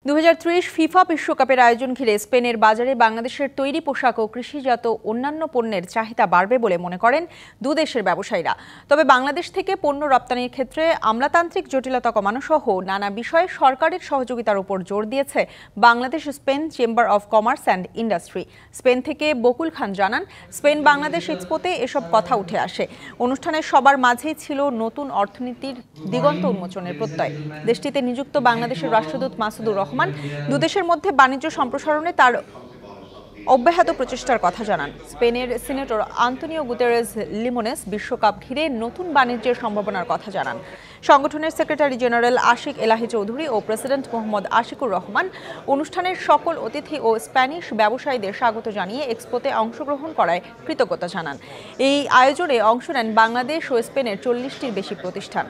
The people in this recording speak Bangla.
2030 ফিফা বিশ্বকাপের আয়োজন ঘিরে স্পেনের বাজারে বাংলাদেশের তৈরি পোশাক ও কৃষিজাত অন্যান্য পণ্যের চাহিদা বাড়বে বলে মনে করেন দুদেশের ব্যবসায়ীরা। তবে বাংলাদেশ থেকে পণ্য রপ্তানির ক্ষেত্রে আমলাতান্ত্রিক জটিলতা কমানো সহ নানা বিষয়ে সরকারের সহযোগিতার উপর জোর দিয়েছে Bangladesh Spain chamber of commerce and industry. Spain থেকে বকুল খান জানান, স্পেন বাংলাদেশ এক্সপোতে এসব কথা উঠে আসে। অনুষ্ঠানে সবার মাঝেই ছিল নতুন অর্থনীতির দিগন্ত উন্মোচনের প্রত্যয়। দেশটিতে নিযুক্ত বাংলাদেশের রাষ্ট্রদূত মাসুদুর রহমান দুদেশের মধ্যে বাণিজ্য সম্প্রসারণে তার অব্যাহত প্রচেষ্টার কথা জানান। স্পেনের সিনেটর আন্তোনিও গুতেরেস লিমোনেস বিশ্বকাপ ঘিরে নতুন বাণিজ্যের সম্ভাবনার কথা জানান। সংগঠনের সেক্রেটারি জেনারেল আশিক এলাহি চৌধুরী ও প্রেসিডেন্ট মোহাম্মদ আশিকুর রহমান অনুষ্ঠানের সকল অতিথি ও স্প্যানিশ ব্যবসায়ীদের স্বাগত জানিয়ে এক্সপোতে অংশগ্রহণ করায় কৃতজ্ঞতা জানান। এই আয়োজনে অংশ নেন বাংলাদেশ ও স্পেনের 40টির বেশি প্রতিষ্ঠান।